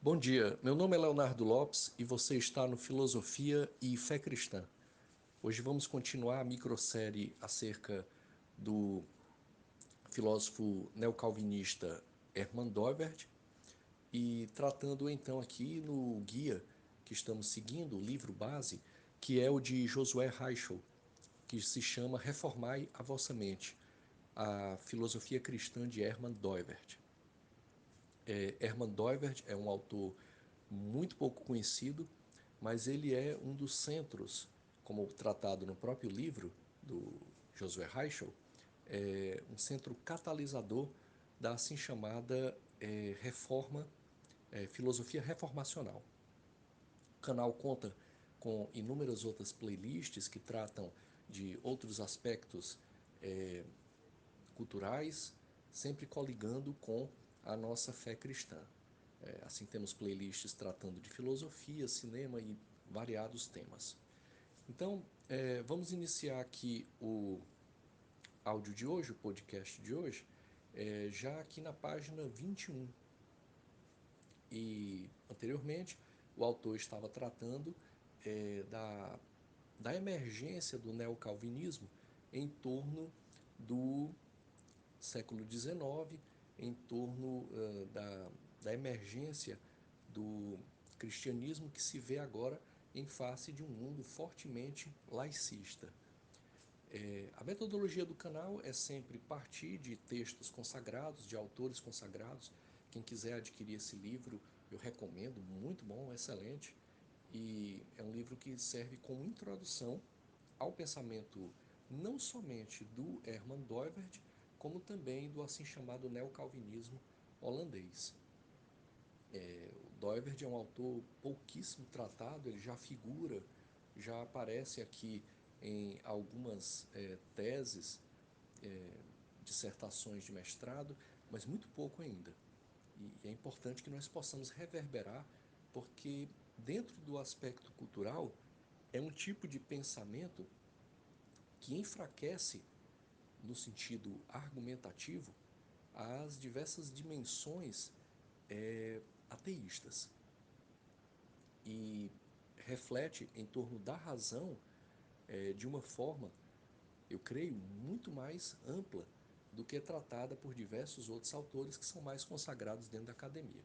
Bom dia, meu nome é Leonardo Lopes e você está no Filosofia e Fé Cristã. Hoje vamos continuar a microsérie acerca do filósofo neocalvinista Hermann Doivert e tratando então aqui no guia que estamos seguindo, o livro base, que é o de Josué Reichel, que se chama Reformai a Vossa Mente, a filosofia cristã de Hermann Doivert. Hermann Doivert é um autor muito pouco conhecido, mas ele é um dos centros, como tratado no próprio livro do Josué Reichel, um centro catalisador da assim chamada reforma, filosofia reformacional. O canal conta com inúmeras outras playlists que tratam de outros aspectos culturais, sempre coligando com a nossa fé cristã. Assim temos playlists tratando de filosofia, cinema e variados temas. Então, vamos iniciar aqui o áudio de hoje, o podcast de hoje, já aqui na página 21. E anteriormente, o autor estava tratando da emergência do neocalvinismo em torno do século XIX, em torno da emergência do cristianismo que se vê agora em face de um mundo fortemente laicista. A metodologia do canal é sempre partir de textos consagrados, de autores consagrados. Quem quiser adquirir esse livro, eu recomendo, muito bom, excelente. E é um livro que serve como introdução ao pensamento não somente do Herman Doivert, como também do assim chamado neocalvinismo holandês. O Doivert é um autor pouquíssimo tratado, ele já figura, já aparece aqui em algumas teses, dissertações de mestrado, mas muito pouco ainda. E é importante que nós possamos reverberar, porque dentro do aspecto cultural é um tipo de pensamento que enfraquece, no sentido argumentativo, as diversas dimensões ateístas e reflete em torno da razão de uma forma, eu creio, muito mais ampla do que tratada por diversos outros autores que são mais consagrados dentro da academia.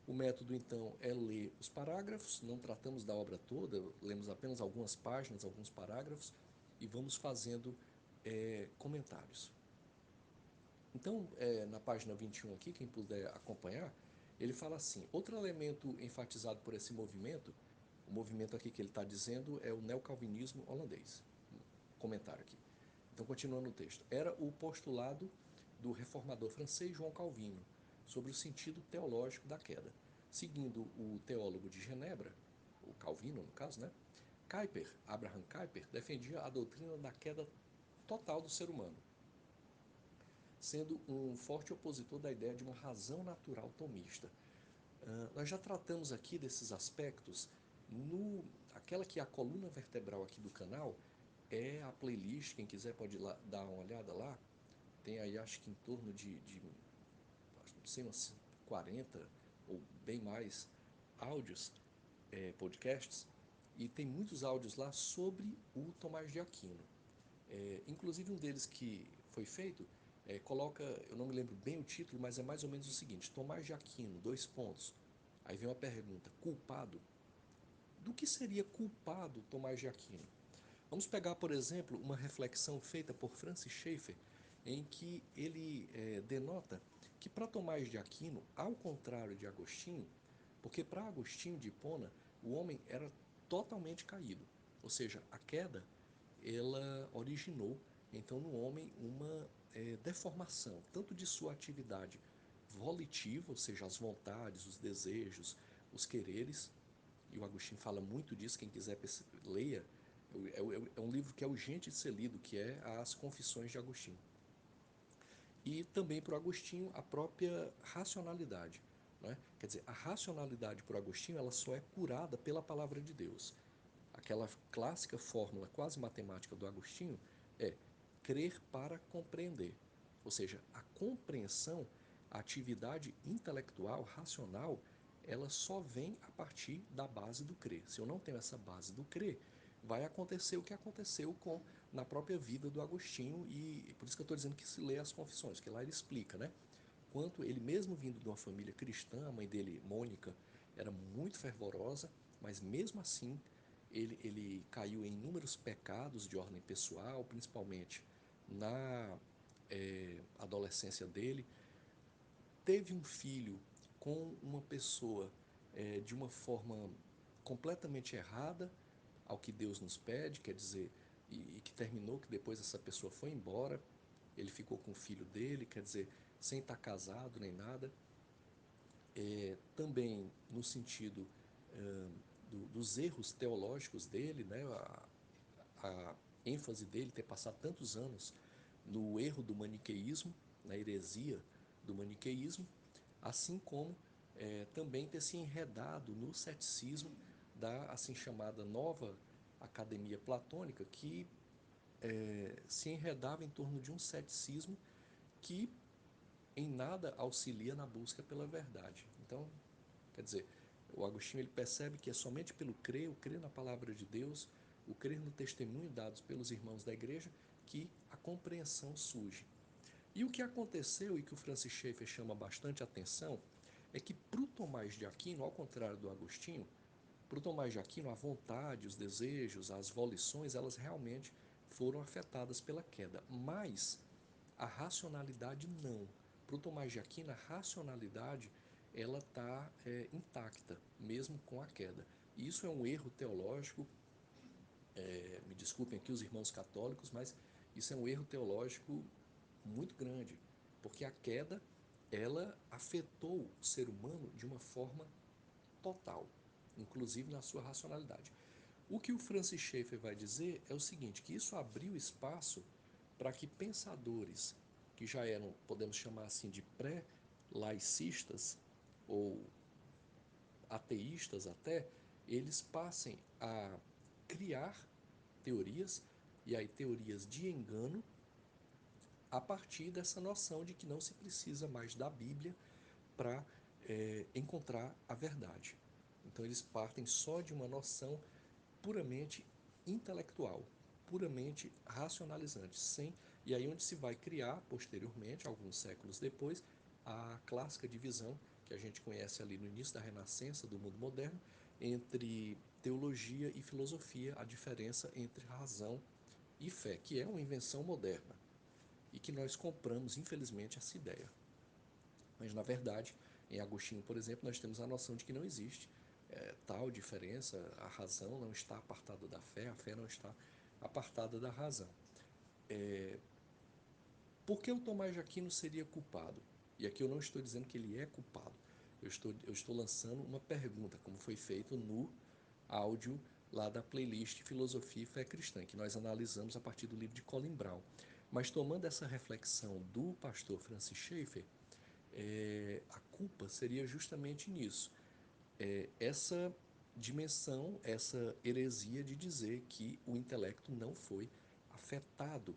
O método, então, é ler os parágrafos, não tratamos da obra toda, lemos apenas algumas páginas, alguns parágrafos, e vamos fazendo comentários. Então, na página 21 aqui, quem puder acompanhar, ele fala assim: outro elemento enfatizado por esse movimento, o movimento aqui que ele está dizendo é o neocalvinismo holandês. Comentário aqui. Então, continuando o texto. Era o postulado do reformador francês João Calvino sobre o sentido teológico da queda. Seguindo o teólogo de Genebra, o Calvino no caso, né? Kuyper, Abraham Kuyper, defendia a doutrina da queda total do ser humano, sendo um forte opositor da ideia de uma razão natural tomista. Nós já tratamos aqui desses aspectos aquela que é a coluna vertebral aqui do canal é a playlist, quem quiser pode dar uma olhada lá, tem aí acho que em torno de não sei, umas 40 ou bem mais áudios, podcasts, e tem muitos áudios lá sobre o Tomás de Aquino. Inclusive um deles que foi feito, coloca, eu não me lembro bem o título, mas é mais ou menos o seguinte: Tomás de Aquino, dois pontos. Aí vem uma pergunta: culpado? Do que seria culpado Tomás de Aquino? Vamos pegar, por exemplo, uma reflexão feita por Francis Schaeffer, em que ele denota que para Tomás de Aquino, ao contrário de Agostinho, porque para Agostinho de Hipona, o homem era totalmente caído, ou seja, a queda ela originou então no homem uma deformação, tanto de sua atividade volitiva, ou seja, as vontades, os desejos, os quereres, e o Agostinho fala muito disso, quem quiser leia, é um livro que é urgente de ser lido, que é As Confissões de Agostinho. E também para o Agostinho a própria racionalidade. Né? Quer dizer, a racionalidade para o Agostinho ela só é curada pela palavra de Deus. Aquela clássica fórmula quase matemática do Agostinho é crer para compreender. Ou seja, a compreensão, a atividade intelectual, racional, ela só vem a partir da base do crer. Se eu não tenho essa base do crer, vai acontecer o que aconteceu na própria vida do Agostinho, e por isso que eu estou dizendo que se lê as confissões, que lá ele explica, né? Quanto ele mesmo vindo de uma família cristã, a mãe dele, Mônica, era muito fervorosa, mas mesmo assim ele caiu em inúmeros pecados de ordem pessoal, principalmente na adolescência dele. Teve um filho com uma pessoa de uma forma completamente errada ao que Deus nos pede, quer dizer, e que terminou que depois essa pessoa foi embora, ele ficou com o filho dele, quer dizer, sem estar casado nem nada. Também no sentido dos erros teológicos dele, né, a ênfase dele ter passado tantos anos no erro do maniqueísmo, na heresia do maniqueísmo, assim como também ter se enredado no ceticismo da assim chamada nova academia platônica, que se enredava em torno de um ceticismo que em nada auxilia na busca pela verdade. Então, quer dizer, o Agostinho ele percebe que é somente pelo crer, o crer na palavra de Deus, o crer no testemunho dado pelos irmãos da igreja, que a compreensão surge. E o que aconteceu e que o Francis Schaeffer chama bastante atenção é que para o Tomás de Aquino, ao contrário do Agostinho, para o Tomás de Aquino a vontade, os desejos, as volições, elas realmente foram afetadas pela queda, mas a racionalidade não. Para o Tomás de Aquino, a racionalidade ela está intacta, mesmo com a queda. E isso é um erro teológico, me desculpem aqui os irmãos católicos, mas isso é um erro teológico muito grande, porque a queda ela afetou o ser humano de uma forma total, inclusive na sua racionalidade. O que o Francis Schaeffer vai dizer é o seguinte, que isso abriu espaço para que pensadores que já eram, podemos chamar assim, de pré-laicistas ou ateístas até, eles passem a criar teorias, e aí teorias de engano, a partir dessa noção de que não se precisa mais da Bíblia para encontrar a verdade. Então eles partem só de uma noção puramente intelectual, puramente racionalizante, sem e aí onde se vai criar posteriormente, alguns séculos depois, a clássica divisão que a gente conhece ali no início da Renascença do mundo moderno entre teologia e filosofia, a diferença entre razão e fé, que é uma invenção moderna e que nós compramos, infelizmente, essa ideia. Mas, na verdade, em Agostinho, por exemplo, nós temos a noção de que não existe tal diferença, a razão não está apartada da fé, a fé não está apartada da razão. Por que o Tomás de Aquino seria culpado? E aqui eu não estou dizendo que ele é culpado, eu estou lançando uma pergunta, como foi feito no áudio lá da playlist Filosofia e Fé Cristã, que nós analisamos a partir do livro de Colin Brown. Mas tomando essa reflexão do pastor Francis Schaeffer, a culpa seria justamente nisso. Essa dimensão, essa heresia de dizer que o intelecto não foi afetado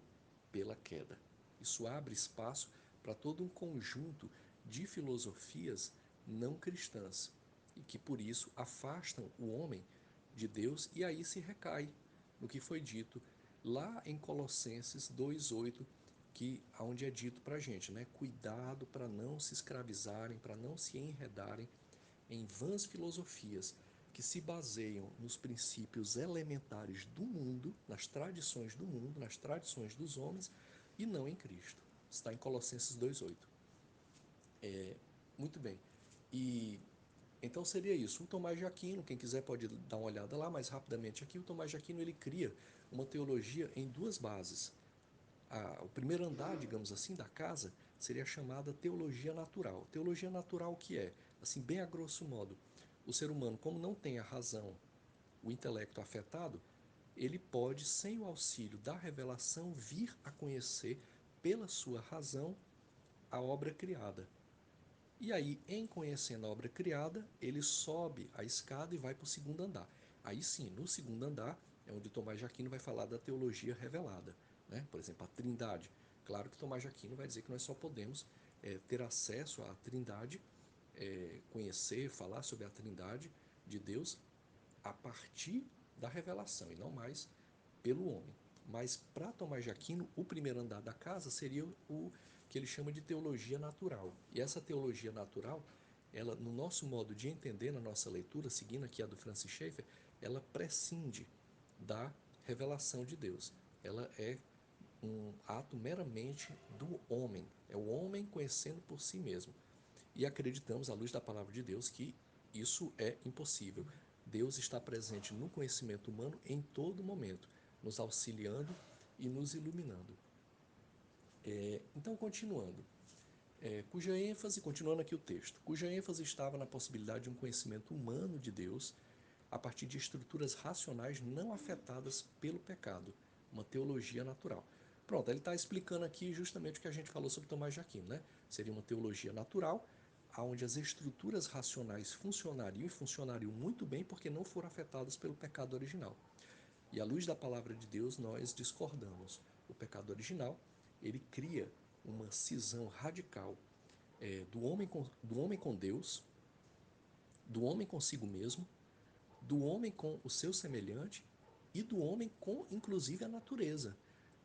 pela queda. Isso abre espaço para todo um conjunto de filosofias não cristãs e que por isso afastam o homem de Deus, e aí se recai no que foi dito lá em Colossenses 2:8, que onde é dito para a gente, né? Cuidado para não se escravizarem, para não se enredarem em vãs filosofias que se baseiam nos princípios elementares do mundo, nas tradições do mundo, nas tradições dos homens e não em Cristo. Está em Colossenses 2:8. Muito bem. E então seria isso. O Tomás de Aquino, quem quiser pode dar uma olhada lá mais rapidamente aqui, o Tomás de Aquino ele cria uma teologia em duas bases. O primeiro andar, digamos assim, da casa seria chamada teologia natural. Teologia natural que é, assim, bem a grosso modo, o ser humano, como não tem a razão, o intelecto afetado, ele pode, sem o auxílio da revelação, vir a conhecer pela sua razão a obra criada. E aí, em conhecendo a obra criada, ele sobe a escada e vai para o segundo andar. Aí sim, no segundo andar é onde Tomás de Aquino vai falar da teologia revelada, né? Por exemplo, a Trindade. Claro que Tomás de Aquino vai dizer que nós só podemos ter acesso à Trindade conhecer, falar sobre a Trindade de Deus a partir da revelação e não mais pelo homem. Mas para Tomás de Aquino, o primeiro andar da casa seria o que ele chama de teologia natural. E essa teologia natural, ela, no nosso modo de entender, na nossa leitura, seguindo aqui a do Francis Schaeffer, ela prescinde da revelação de Deus. Ela é um ato meramente do homem. É o homem conhecendo por si mesmo. E acreditamos, à luz da palavra de Deus, que isso é impossível. Deus está presente no conhecimento humano em todo momento, nos auxiliando e nos iluminando. Então, continuando, continuando aqui o texto, cuja ênfase estava na possibilidade de um conhecimento humano de Deus a partir de estruturas racionais não afetadas pelo pecado, uma teologia natural. Pronto, ele está explicando aqui justamente o que a gente falou sobre Tomás de Aquino, né? Seria uma teologia natural, onde as estruturas racionais funcionariam e funcionariam muito bem porque não foram afetadas pelo pecado original. E à luz da palavra de Deus, nós discordamos. O pecado original, ele cria uma cisão radical do homem com Deus, do homem consigo mesmo, do homem com o seu semelhante e do homem com, inclusive, a natureza.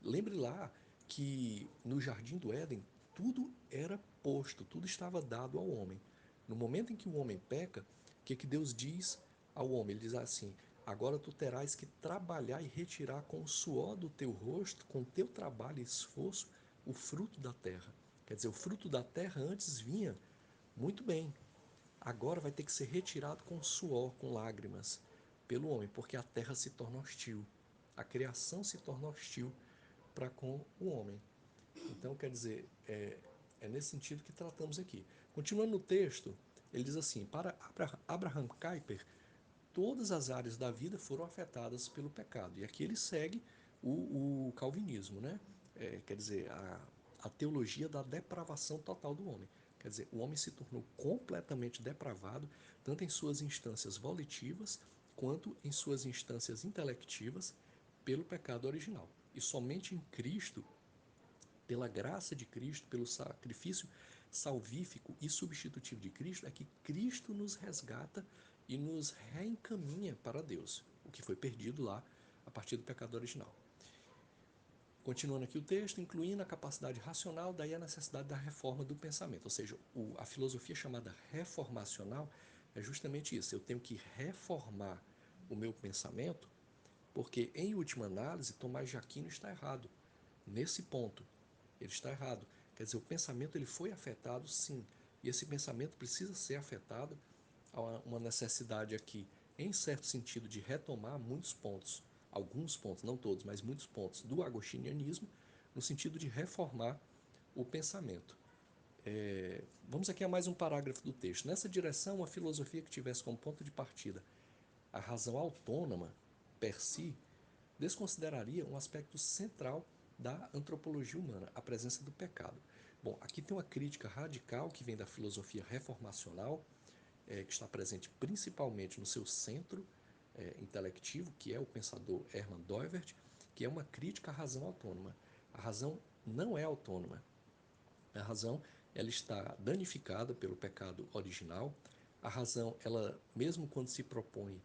Lembre lá que no Jardim do Éden, tudo era posto, tudo estava dado ao homem. No momento em que o homem peca, o que Deus diz ao homem? Ele diz assim: agora tu terás que trabalhar e retirar com o suor do teu rosto, com o teu trabalho e esforço, o fruto da terra. Quer dizer, o fruto da terra antes vinha muito bem, agora vai ter que ser retirado com suor, com lágrimas, pelo homem, porque a terra se torna hostil. A criação se torna hostil para com o homem. Então, quer dizer, é nesse sentido que tratamos aqui. Continuando no texto, ele diz assim: para Abraham Kuyper, todas as áreas da vida foram afetadas pelo pecado. E aqui ele segue o calvinismo, né? Quer dizer, a teologia da depravação total do homem. Quer dizer, o homem se tornou completamente depravado, tanto em suas instâncias volitivas, quanto em suas instâncias intelectivas, pelo pecado original. E somente em Cristo, pela graça de Cristo, pelo sacrifício salvífico e substitutivo de Cristo, é que Cristo nos resgata e nos reencaminha para Deus, o que foi perdido lá a partir do pecado original. Continuando aqui o texto, incluindo a capacidade racional, daí a necessidade da reforma do pensamento, ou seja, a filosofia chamada reformacional é justamente isso, eu tenho que reformar o meu pensamento, porque em última análise Tomás de Aquino está errado, nesse ponto, ele está errado, quer dizer, o pensamento ele foi afetado sim, e esse pensamento precisa ser afetado, há uma necessidade aqui, em certo sentido, de retomar muitos pontos, alguns pontos, não todos, mas muitos pontos do agostinianismo, no sentido de reformar o pensamento. Vamos aqui a mais um parágrafo do texto. Nessa direção, uma filosofia que tivesse como ponto de partida a razão autônoma, per si, desconsideraria um aspecto central da antropologia humana, a presença do pecado. Bom, aqui tem uma crítica radical que vem da filosofia reformacional, que está presente principalmente no seu centro intelectivo, que é o pensador Hermann Doivert, que é uma crítica à razão autônoma. A razão não é autônoma. A razão ela está danificada pelo pecado original. A razão, ela, mesmo quando se propõe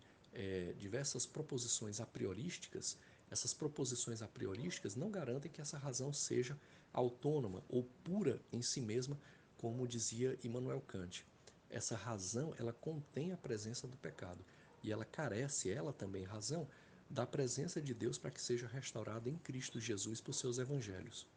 diversas proposições a priorísticas, essas proposições a priorísticas não garantem que essa razão seja autônoma ou pura em si mesma, como dizia Immanuel Kant. Essa razão, ela contém a presença do pecado e ela carece, ela também, razão, da presença de Deus para que seja restaurada em Cristo Jesus por seus evangelhos.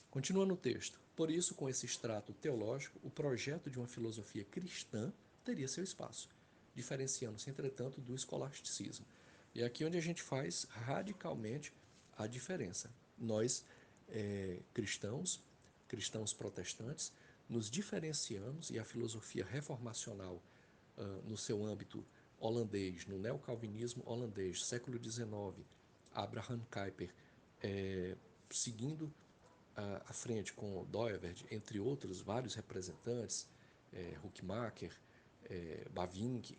Continua no texto. Por isso, com esse extrato teológico, o projeto de uma filosofia cristã teria seu espaço, diferenciando-se, entretanto, do escolasticismo. E é aqui onde a gente faz radicalmente a diferença. Nós, cristãos protestantes, nos diferenciamos e a filosofia reformacional, no seu âmbito holandês, no neocalvinismo holandês, século XIX, Abraham Kuyper, seguindo à frente com Doivert, entre outros vários representantes, Huckmacher, Bavinck,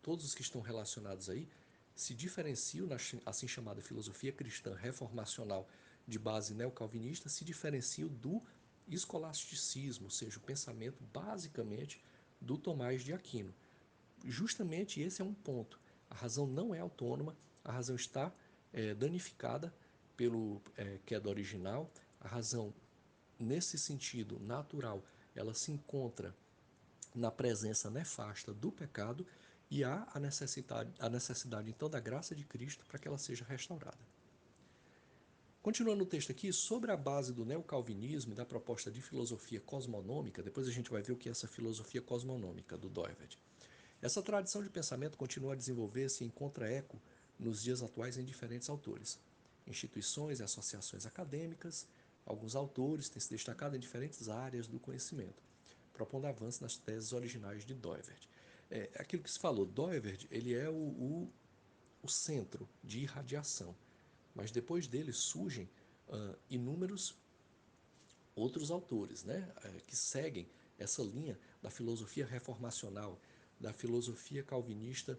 todos os que estão relacionados aí, se diferenciam na assim chamada filosofia cristã reformacional de base neocalvinista, se diferenciam do escolasticismo, ou seja, o pensamento basicamente do Tomás de Aquino. Justamente esse é um ponto. A razão não é autônoma, a razão está danificada pelo queda original, a razão, nesse sentido natural, ela se encontra na presença nefasta do pecado e há a necessidade então da graça de Cristo para que ela seja restaurada. Continuando o texto aqui, sobre a base do neocalvinismo e da proposta de filosofia cosmonômica, depois a gente vai ver o que é essa filosofia cosmonômica do Doivert. Essa tradição de pensamento continua a desenvolver-se e encontra eco nos dias atuais em diferentes autores, instituições e associações acadêmicas. Alguns autores têm se destacado em diferentes áreas do conhecimento, propondo avanços nas teses originais de Doivert. Aquilo que se falou, Doivert ele é o centro de irradiação, mas depois dele surgem inúmeros outros autores, né, que seguem essa linha da filosofia reformacional, da filosofia calvinista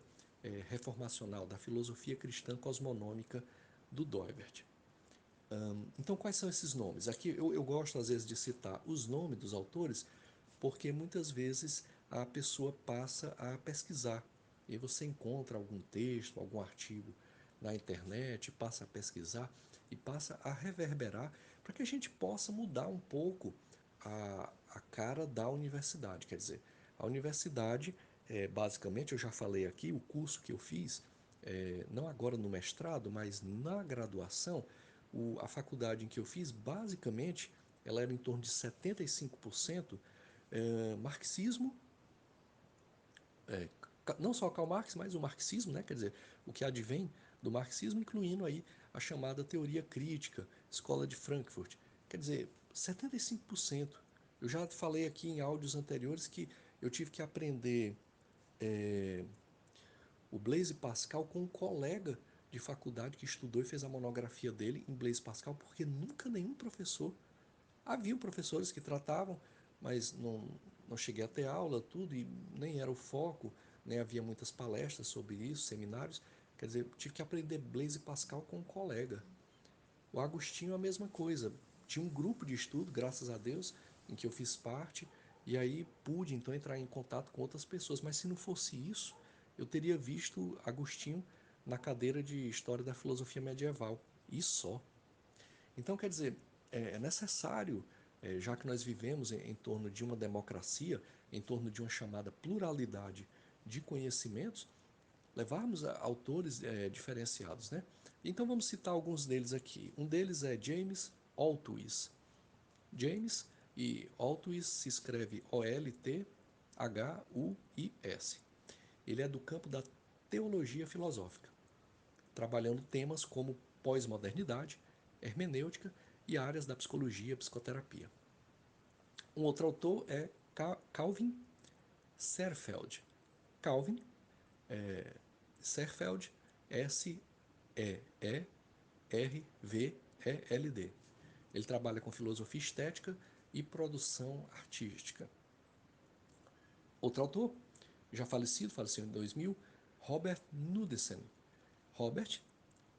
reformacional, da filosofia cristã cosmonômica do Doivert. Então, quais são esses nomes? Aqui eu gosto, às vezes, de citar os nomes dos autores, porque muitas vezes a pessoa passa a pesquisar. E você encontra algum texto, algum artigo na internet, passa a pesquisar e passa a reverberar para que a gente possa mudar um pouco a cara da universidade. Quer dizer, a universidade, basicamente, eu já falei aqui, o curso que eu fiz, não agora no mestrado, mas na graduação, a faculdade em que eu fiz, basicamente, ela era em torno de 75% marxismo, é, não só Karl Marx, mas o marxismo, né? Quer dizer, o que advém do marxismo, incluindo aí a chamada teoria crítica, escola de Frankfurt. Quer dizer, 75%. Eu já falei aqui em áudios anteriores que eu tive que aprender o Blaise Pascal com um colega de faculdade que estudou e fez a monografia dele em Blaise Pascal, porque nunca nenhum professor. Havia professores que tratavam, mas não cheguei a ter aula, tudo, e nem era o foco, nem havia muitas palestras sobre isso, seminários. Quer dizer, tive que aprender Blaise Pascal com um colega. O Agostinho, a mesma coisa. Tinha um grupo de estudo, graças a Deus, em que eu fiz parte, e aí pude então entrar em contato com outras pessoas. Mas se não fosse isso, eu teria visto Agostinho na cadeira de História da Filosofia Medieval, e só. Então, quer dizer, é necessário, já que nós vivemos em torno de uma democracia, em torno de uma chamada pluralidade de conhecimentos, levarmos a autores diferenciados, né? Então vamos citar alguns deles aqui. Um deles é James Altuis. James e Altuis se escreve Olthuis. Ele é do campo da teologia filosófica, trabalhando temas como pós-modernidade, hermenêutica e áreas da psicologia e psicoterapia. Um outro autor é Calvin Seerfeld. Calvin Seerfeld, Seerveld. Ele trabalha com filosofia estética e produção artística. Outro autor, já falecido, faleceu em 2000, Robert Knudsen. Robert,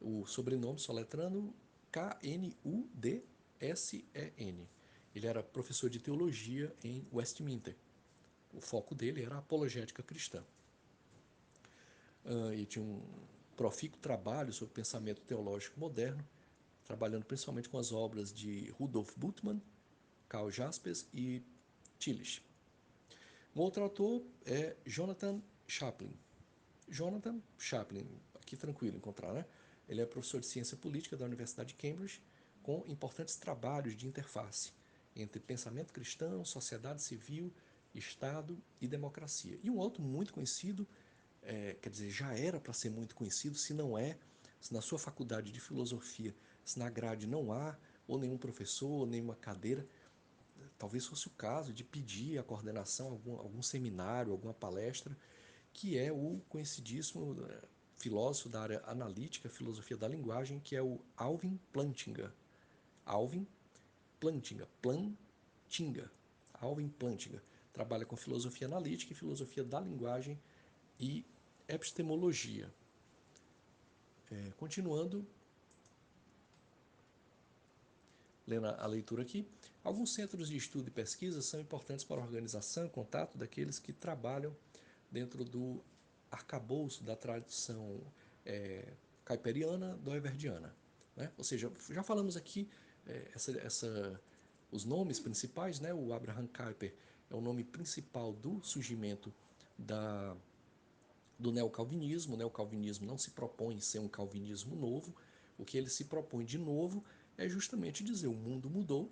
o sobrenome soletrando Knudsen. Ele era professor de teologia em Westminster. O foco dele era a apologética cristã. E tinha um profícuo trabalho sobre pensamento teológico moderno, trabalhando principalmente com as obras de Rudolf Bultmann, Karl Jaspers e Tillich. Um outro autor é Jonathan Chaplin. Jonathan Chaplin, aqui tranquilo encontrar, né? Ele é professor de ciência política da Universidade de Cambridge, com importantes trabalhos de interface entre pensamento cristão, sociedade civil, Estado e democracia. E um outro muito conhecido, quer dizer, já era para ser muito conhecido, se não é, se na sua faculdade de filosofia, se na grade não há, ou nenhum professor, ou nenhuma cadeira, talvez fosse o caso de pedir a coordenação, algum seminário, alguma palestra, que é o conhecidíssimo filósofo da área analítica, filosofia da linguagem, que é o Alvin Plantinga. Alvin Plantinga. Alvin Plantinga. Trabalha com filosofia analítica e filosofia da linguagem e epistemologia. Continuando, lendo a leitura aqui, alguns centros de estudo e pesquisa são importantes para a organização e contato daqueles que trabalham dentro do arcabouço da tradição caiperiana doiverdiana. Né? Ou seja, já falamos aqui os nomes principais, né? O Abraham Kuyper é o nome principal do surgimento da, do neocalvinismo. O neocalvinismo não se propõe ser um calvinismo novo, o que ele se propõe de novo é justamente dizer o mundo mudou,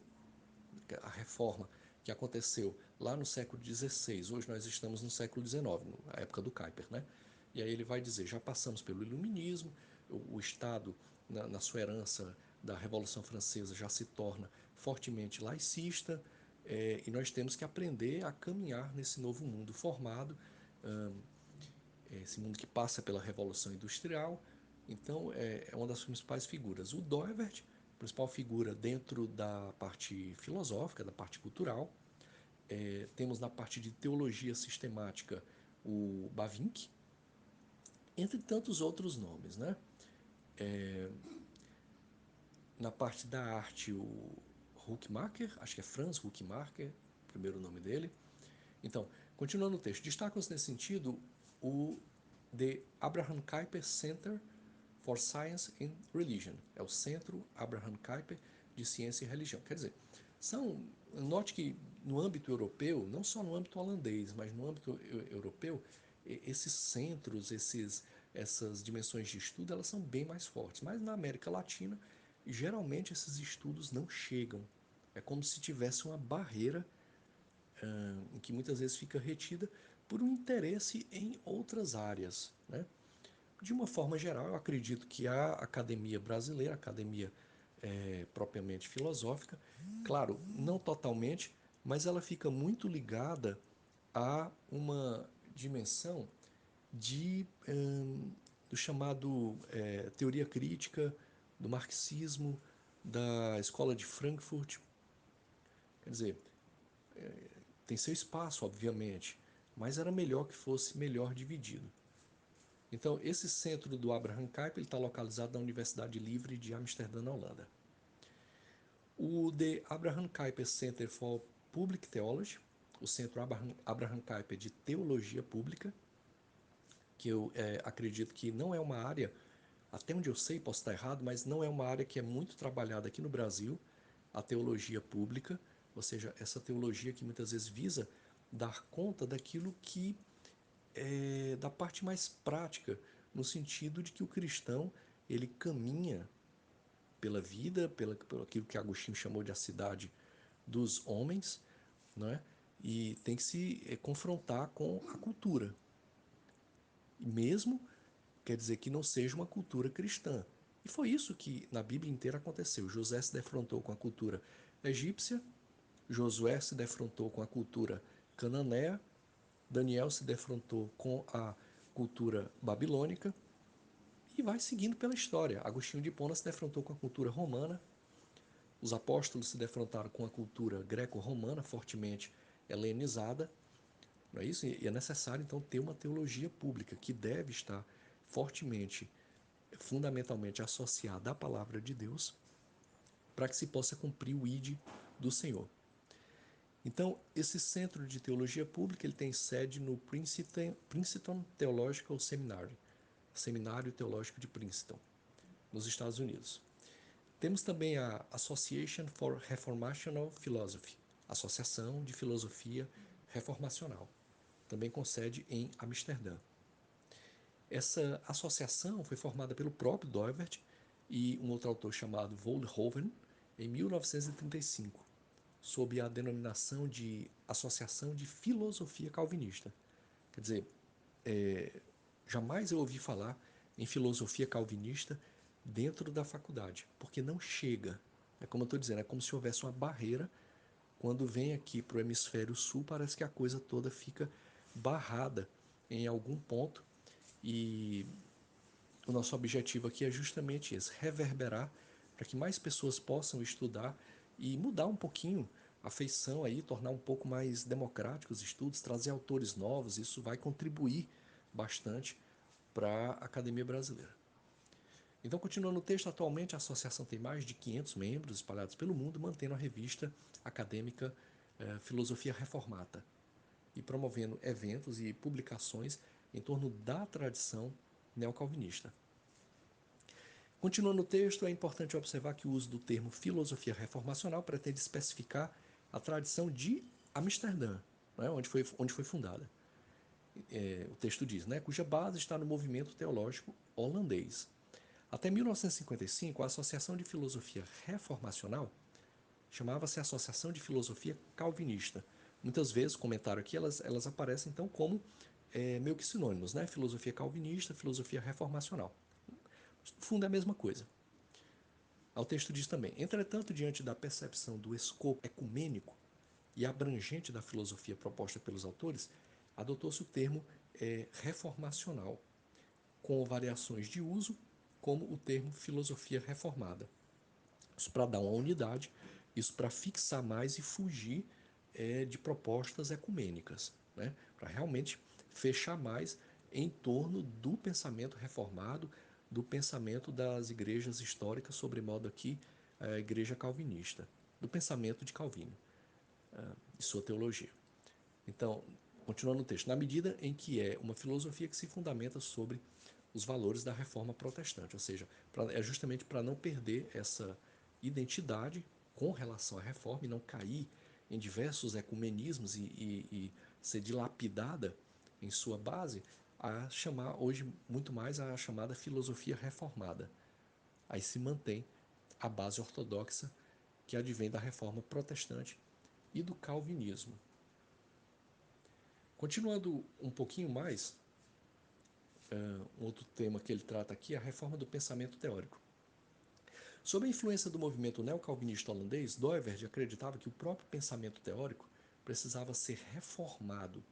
a reforma que aconteceu lá no século XVI, hoje nós estamos no século XIX, na época do Kuyper, né? E aí ele vai dizer, já passamos pelo iluminismo, o Estado, na sua herança da Revolução Francesa, já se torna fortemente laicista, e nós temos que aprender a caminhar nesse novo mundo formado, esse mundo que passa pela Revolução Industrial. Então, é uma das principais figuras. O Doivert, principal figura dentro da parte filosófica, da parte cultural. Temos na parte de teologia sistemática o Bavinck, entre tantos outros nomes, né? Na parte da arte, o Huckmacher, acho que é Franz Huckmacher, primeiro nome dele. Então, continuando o texto, destacam-se nesse sentido o The Abraham Kuyper Center for Science and Religion, é o Centro Abraham Kuyper de Ciência e Religião. Quer dizer, note que no âmbito europeu, não só no âmbito holandês, mas no âmbito europeu, esses centros, essas dimensões de estudo, elas são bem mais fortes. Mas na América Latina, geralmente esses estudos não chegam. É como se tivesse uma barreira que muitas vezes fica retida por um interesse em outras áreas, né? De uma forma geral, eu acredito que a academia brasileira, a academia propriamente filosófica, claro, não totalmente, mas ela fica muito ligada a uma dimensão de, do chamado teoria crítica, do marxismo, da escola de Frankfurt. Quer dizer, tem seu espaço, obviamente, mas era melhor que fosse melhor dividido. Então, esse centro do Abraham Kuyper está localizado na Universidade Livre de Amsterdã, na Holanda. O The Abraham Kuyper Center for Public Theology, o Centro Abraham Kuyper de Teologia Pública, que eu acredito que não é uma área, até onde eu sei, posso estar errado, mas não é uma área que é muito trabalhada aqui no Brasil, a teologia pública, ou seja, essa teologia que muitas vezes visa dar conta daquilo que da parte mais prática, no sentido de que o cristão ele caminha pela vida, pelo aquilo que Agostinho chamou de a cidade dos homens, né? E tem que se confrontar com a cultura, e mesmo quer dizer que não seja uma cultura cristã. E foi isso que na Bíblia inteira aconteceu. José se defrontou com a cultura egípcia, Josué se defrontou com a cultura cananeia, Daniel se defrontou com a cultura babilônica e vai seguindo pela história. Agostinho de Hipona se defrontou com a cultura romana, os apóstolos se defrontaram com a cultura greco-romana, fortemente helenizada, não é isso? E é necessário, então, ter uma teologia pública que deve estar fortemente, fundamentalmente associada à palavra de Deus, para que se possa cumprir o ID do Senhor. Então, esse centro de teologia pública ele tem sede no Princeton Theological Seminary, Seminário Teológico de Princeton, nos Estados Unidos. Temos também a Association for Reformational Philosophy, Associação de Filosofia Reformacional, também com sede em Amsterdã. Essa associação foi formada pelo próprio Doivert e um outro autor chamado Volhoven em 1935, sob a denominação de Associação de Filosofia Calvinista. Quer dizer, jamais eu ouvi falar em filosofia calvinista dentro da faculdade, porque não chega. É como eu estou dizendo, é como se houvesse uma barreira. Quando vem aqui para o hemisfério sul, parece que a coisa toda fica barrada em algum ponto. E o nosso objetivo aqui é justamente esse, reverberar para que mais pessoas possam estudar e mudar um pouquinho a feição aí, tornar um pouco mais democráticos os estudos, trazer autores novos, isso vai contribuir bastante para a academia brasileira. Então, continuando o texto, atualmente a associação tem mais de 500 membros espalhados pelo mundo, mantendo a revista acadêmica Filosofia Reformata e promovendo eventos e publicações em torno da tradição neocalvinista. Continuando o texto, é importante observar que o uso do termo filosofia reformacional pretende especificar a tradição de Amsterdã, né, onde foi fundada. O texto diz, né, cuja base está no movimento teológico holandês. Até 1955, a Associação de Filosofia Reformacional chamava-se Associação de Filosofia Calvinista. Muitas vezes, comentário aqui, elas aparecem então como meio que sinônimos, né? Filosofia calvinista, filosofia reformacional. No fundo é a mesma coisa. O texto diz também, entretanto, diante da percepção do escopo ecumênico e abrangente da filosofia proposta pelos autores, adotou-se o termo reformacional, com variações de uso, como o termo filosofia reformada. Isso para dar uma unidade, isso para fixar mais e fugir de propostas ecumênicas, né? Para realmente fechar mais em torno do pensamento reformado, do pensamento das igrejas históricas, sobremodo aqui a igreja calvinista, do pensamento de Calvino e sua teologia. Então, continuando o texto, na medida em que é uma filosofia que se fundamenta sobre os valores da reforma protestante, ou seja, é justamente para não perder essa identidade com relação à reforma e não cair em diversos ecumenismos e ser dilapidada em sua base, a chamar hoje muito mais a chamada filosofia reformada. Aí se mantém a base ortodoxa que advém da reforma protestante e do calvinismo. Continuando um pouquinho mais, um outro tema que ele trata aqui é a reforma do pensamento teórico. Sob a influência do movimento neocalvinista holandês, Doiverd acreditava que o próprio pensamento teórico precisava ser reformado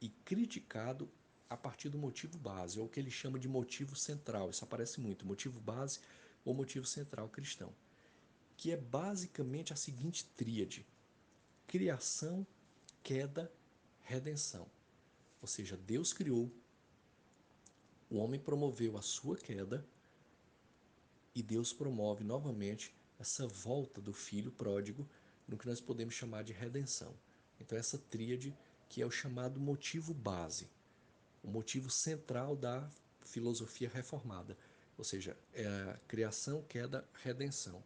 e criticado a partir do motivo base, ou o que ele chama de motivo central. Isso aparece muito, motivo base ou motivo central cristão, que é basicamente a seguinte tríade: criação, queda, redenção. Ou seja, Deus criou, o homem promoveu a sua queda e Deus promove novamente essa volta do filho pródigo no que nós podemos chamar de redenção. Então essa tríade que é o chamado motivo base, o motivo central da filosofia reformada, ou seja, é a criação, queda, redenção,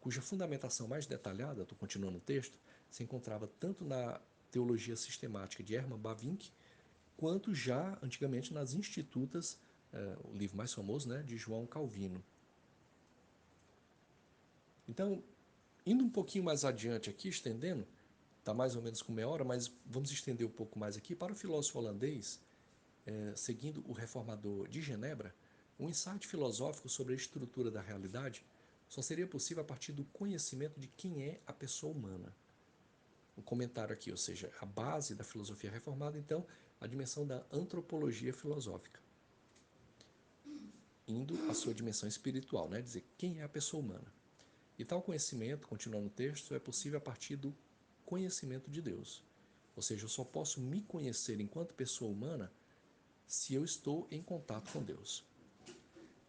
cuja fundamentação mais detalhada, estou continuando o texto, se encontrava tanto na teologia sistemática de Hermann Bavinck, quanto já antigamente nas Institutas, o livro mais famoso, né, de João Calvino. Então, indo um pouquinho mais adiante aqui, estendendo, está mais ou menos com meia hora, mas vamos estender um pouco mais aqui. Para o filósofo holandês, seguindo o reformador de Genebra, um insight filosófico sobre a estrutura da realidade só seria possível a partir do conhecimento de quem é a pessoa humana. Um comentário aqui, ou seja, a base da filosofia reformada, então, a dimensão da antropologia filosófica, indo à sua dimensão espiritual, né? Dizer quem é a pessoa humana. E tal conhecimento, continuando o texto, é possível a partir do conhecimento de Deus. Ou seja, eu só posso me conhecer enquanto pessoa humana se eu estou em contato com Deus.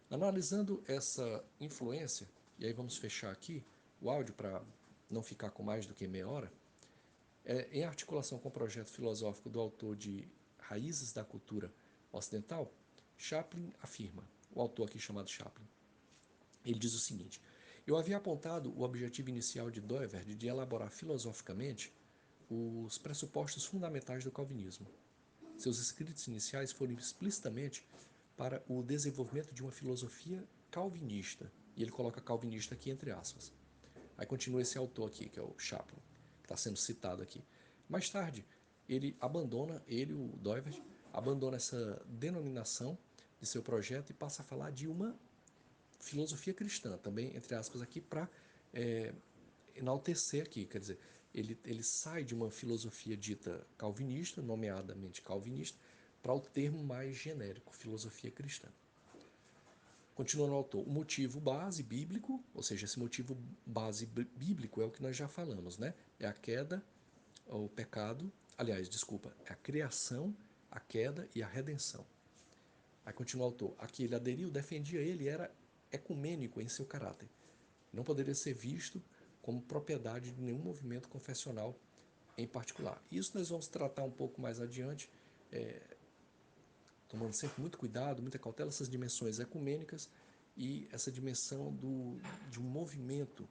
Analisando essa influência, e aí vamos fechar aqui o áudio para não ficar com mais do que meia hora, em articulação com o projeto filosófico do autor de Raízes da Cultura Ocidental, Chaplin afirma, o autor aqui chamado Chaplin, ele diz o seguinte: eu havia apontado o objetivo inicial de Doiverd de elaborar filosoficamente os pressupostos fundamentais do calvinismo. Seus escritos iniciais foram explicitamente para o desenvolvimento de uma filosofia calvinista, e ele coloca calvinista aqui entre aspas. Aí continua esse autor aqui, que é o Chaplin, que está sendo citado aqui. Mais tarde, o Doiverd, abandona essa denominação de seu projeto e passa a falar de uma filosofia cristã, também, entre aspas, aqui para enaltecer aqui, quer dizer, ele sai de uma filosofia dita calvinista, nomeadamente calvinista, para o termo mais genérico, filosofia cristã. Continuando o autor, o motivo base bíblico, ou seja, esse motivo base bíblico é o que nós já falamos, né? É a queda, o pecado, aliás, desculpa, é a criação, a queda e a redenção. Aí continua o autor. A que ele aderiu, defendia ele, era ecumênico em seu caráter. Não poderia ser visto como propriedade de nenhum movimento confessional em particular. Isso nós vamos tratar um pouco mais adiante, tomando sempre muito cuidado, muita cautela, essas dimensões ecumênicas e essa dimensão de um movimento,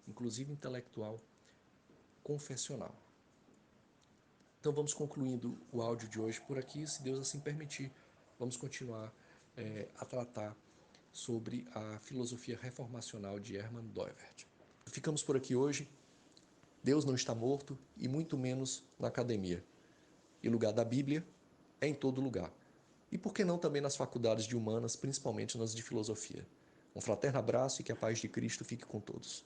inclusive intelectual, confessional. Então vamos concluindo o áudio de hoje por aqui, se Deus assim permitir, vamos continuar a tratar sobre a filosofia reformacional de Hermann Doivert. Ficamos por aqui hoje. Deus não está morto e muito menos na academia. E lugar da Bíblia é em todo lugar. E por que não também nas faculdades de humanas, principalmente nas de filosofia? Um fraterno abraço e que a paz de Cristo fique com todos.